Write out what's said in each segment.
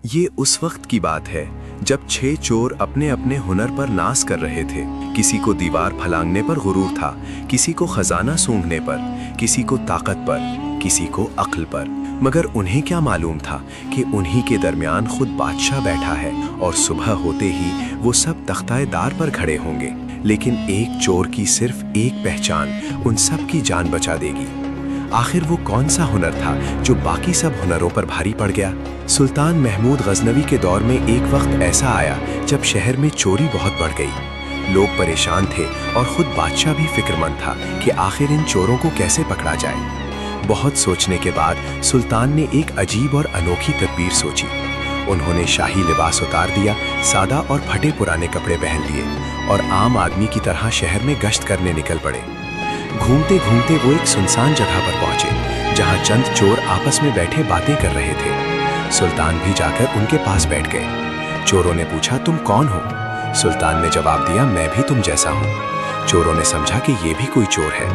یہ اس وقت کی بات ہے جب 6 چور اپنے اپنے ہنر پر ناز کر رہے تھے۔ کسی کو دیوار پھلانگنے پر غرور تھا، کسی کو خزانہ سونگھنے پر، کسی کو طاقت پر، کسی کو عقل پر۔ مگر انہیں کیا معلوم تھا کہ انہی کے درمیان خود بادشاہ بیٹھا ہے اور صبح ہوتے ہی وہ سب تختۂ دار پر کھڑے ہوں گے۔ لیکن ایک چور کی صرف ایک پہچان ان سب کی جان بچا دے گی۔ آخر وہ کون سا ہنر تھا جو باقی سب ہنروں پر بھاری پڑ گیا؟ سلطان محمود غزنوی کے دور میں ایک وقت ایسا آیا جب شہر میں چوری بہت بڑھ گئی۔ لوگ پریشان تھے اور خود بادشاہ بھی فکر مند تھا کہ آخر ان چوروں کو کیسے پکڑا جائے۔ بہت سوچنے کے بعد سلطان نے ایک عجیب اور انوکھی تدبیر سوچی۔ انہوں نے شاہی لباس اتار دیا، سادہ اور پھٹے پرانے کپڑے پہن لیے اور عام آدمی کی طرح شہر میں گشت کرنے نکل پڑے۔ گھومتے گھومتے وہ ایک سنسان جگہ پر پہنچے جہاں چند چور آپس میں بیٹھے باتیں کر رہے تھے۔ سلطان بھی جا کر ان کے پاس بیٹھ گئے۔ چوروں نے پوچھا، تم کون ہو؟ سلطان نے جواب دیا، میں بھی تم جیسا ہوں۔ چوروں نے سمجھا کہ یہ بھی کوئی چور ہے۔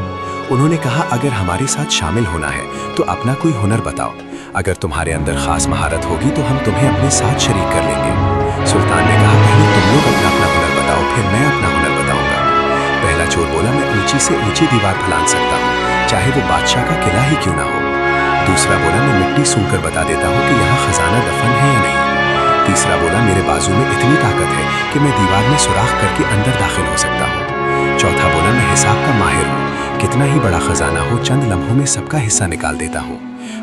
انہوں نے کہا، اگر ہمارے ساتھ شامل ہونا ہے تو اپنا کوئی ہنر بتاؤ۔ اگر تمہارے اندر خاص مہارت ہوگی تو ہم تمہیں اپنے ساتھ شریک کر لیں گے۔ سلطان نے کہا، پہلے تم لوگ اپنا اپنا ہنر بتاؤ، پھر میں اپنا ہنر بتاؤں گا۔ پہلا چور بولا، میں اونچی سے اونچی دیوار پھلانگ سکتا ہوں، چاہے وہ بادشاہ کا قلعہ ہی کیوں نہ ہو۔ دوسرا بولا، میں مٹی سونگھ کر بتا دیتا ہوں کہ یہاں خزانہ دفن ہے یا نہیں۔ تیسرا بولا، میرے بازو میں اتنی طاقت ہے کہ میں دیوار میں سوراخ کر کے اندر داخل ہو سکتا ہوں۔ چوتھا بولا، میں حساب کا ماہر ہوں، کتنا ہی بڑا خزانہ ہو چند لمحوں میں سب کا حصہ نکال دیتا ہوں۔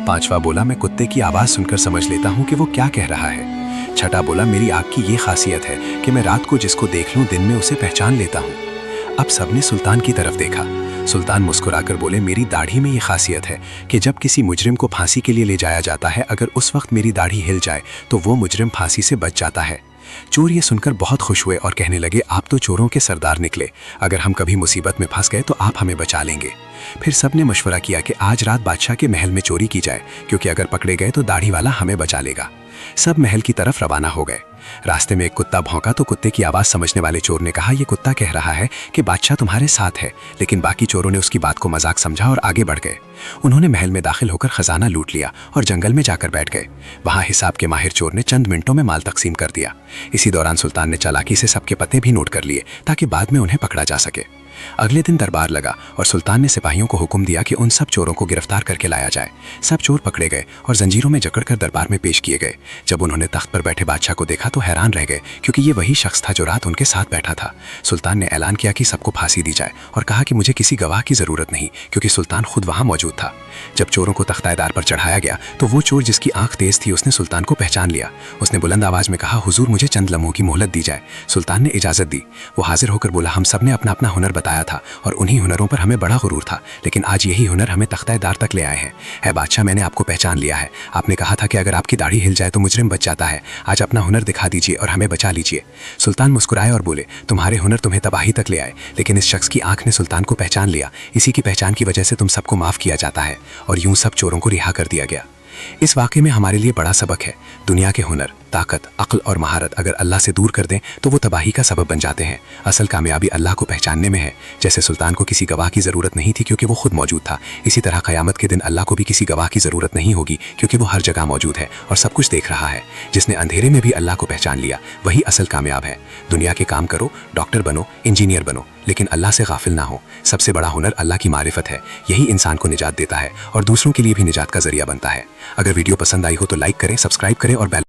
پانچواں بولا، میں کتے کی آواز سن کر سمجھ لیتا ہوں کہ وہ کیا کہہ رہا ہے۔ چھٹا بولا، میری آنکھ کی یہ خاصیت ہے کہ میں رات کو جس کو دیکھ لوں دن میں اسے پہچان لیتا ہوں۔ اب سب نے سلطان کی طرف دیکھا۔ سلطان مسکرا کر بولے، میری داڑھی میں یہ خاصیت ہے کہ جب کسی مجرم کو پھانسی کے لیے لے جایا جاتا ہے، اگر اس وقت میری داڑھی ہل جائے تو وہ مجرم پھانسی سے بچ جاتا ہے۔ چور یہ سن کر بہت خوش ہوئے اور کہنے لگے، آپ تو چوروں کے سردار نکلے، اگر ہم کبھی مصیبت میں پھنس گئے تو آپ ہمیں بچا لیں گے۔ پھر سب نے مشورہ کیا کہ آج رات بادشاہ کے محل میں چوری کی جائے، کیونکہ اگر پکڑے گئے تو داڑھی والا ہمیں بچا لے گا۔ سب محل کی طرف روانہ ہو گئے۔ راستے میں ایک کتا بھونکا تو کتے کی آواز سمجھنے والے چور نے کہا، یہ کتا کہہ رہا ہے کہ بادشاہ تمہارے ساتھ ہے، لیکن باقی چوروں نے اس کی بات کو مذاق سمجھا اور آگے بڑھ گئے۔ انہوں نے محل میں داخل ہو کر خزانہ لوٹ لیا اور جنگل میں جا کر بیٹھ گئے۔ وہاں حساب کے ماہر چور نے چند منٹوں میں مال تقسیم کر دیا۔ اسی دوران سلطان نے چالاکی سے سب کے پتے بھی نوٹ کر لیے تاکہ بعد میں انہیں پکڑا جا سکے۔ اگلے دن دربار لگا اور سلطان نے سپاہیوں کو حکم دیا کہ ان سب چوروں کو گرفتار کر کے لایا جائے۔ سب چور پکڑے گئے اور زنجیروں میں جکڑ کر دربار میں پیش کیے گئے۔ جب انہوں نے تخت پر بیٹھے بادشاہ کو دیکھا تو حیران رہ گئے، کیونکہ یہ وہی شخص تھا جو رات ان کے ساتھ بیٹھا تھا۔ سلطان نے اعلان کیا کہ سب کو پھانسی دی جائے اور کہا کہ مجھے کسی گواہ کی ضرورت نہیں، کیونکہ سلطان خود وہاں موجود تھا۔ جب چوروں کو تختۂ دار پر چڑھایا گیا تو وہ چور جس کی آنکھ تیز تھی اس نے سلطان کو پہچان لیا۔ اس نے بلند آواز میں کہا، حضور مجھے چند لمحوں کی مہلت دی جائے۔ سلطان نے اجازت دی۔ وہ حاضر ہو کر بولا، ہم سب نے اپنا اپنا ہنر بتایا تھا اور انہی ہنروں پر ہمیں بڑا غرور تھا، لیکن آج یہی ہنر ہمیں تختۂ دار تک لے آئے ہیں۔ اے بادشاہ، میں نے آپ کو پہچان لیا ہے۔ آپ نے کہا تھا کہ اگر آپ کی داڑھی ہل جائے تو مجرم بچ جاتا ہے۔ آج اپنا ہنر دکھا دیجیے اور ہمیں بچا لیجیے۔ سلطان مسکرائے اور بولے، تمہارے ہنر تمہیں تباہی تک لے آئے، لیکن اس شخص کی آنکھ نے سلطان کو پہچان لیا، اسی کی پہچان کی وجہ سے تم سب کو معاف کیا جاتا ہے۔ اور یوں سب چوروں کو رہا کر دیا گیا۔ اس واقعے میں ہمارے لیے بڑا سبق ہے۔ دنیا کے ہنر، طاقت، عقل اور مہارت اگر اللہ سے دور کر دیں تو وہ تباہی کا سبب بن جاتے ہیں۔ اصل کامیابی اللہ کو پہچاننے میں ہے۔ جیسے سلطان کو کسی گواہ کی ضرورت نہیں تھی کیونکہ وہ خود موجود تھا، اسی طرح قیامت کے دن اللہ کو بھی کسی گواہ کی ضرورت نہیں ہوگی کیونکہ وہ ہر جگہ موجود ہے اور سب کچھ دیکھ رہا ہے۔ جس نے اندھیرے میں بھی اللہ کو پہچان لیا وہی اصل کامیاب ہے۔ دنیا کے کام کرو، ڈاکٹر بنو، انجینئر بنو، لیکن اللہ سے غافل نہ ہو۔ سب سے بڑا ہنر اللہ کی معرفت ہے، یہی انسان کو نجات دیتا ہے اور دوسروں کے لیے بھی نجات کا ذریعہ بنتا ہے۔ اگر ویڈیو پسند آئی ہو تو لائک کریں، سبسکرائب کریں اور بیل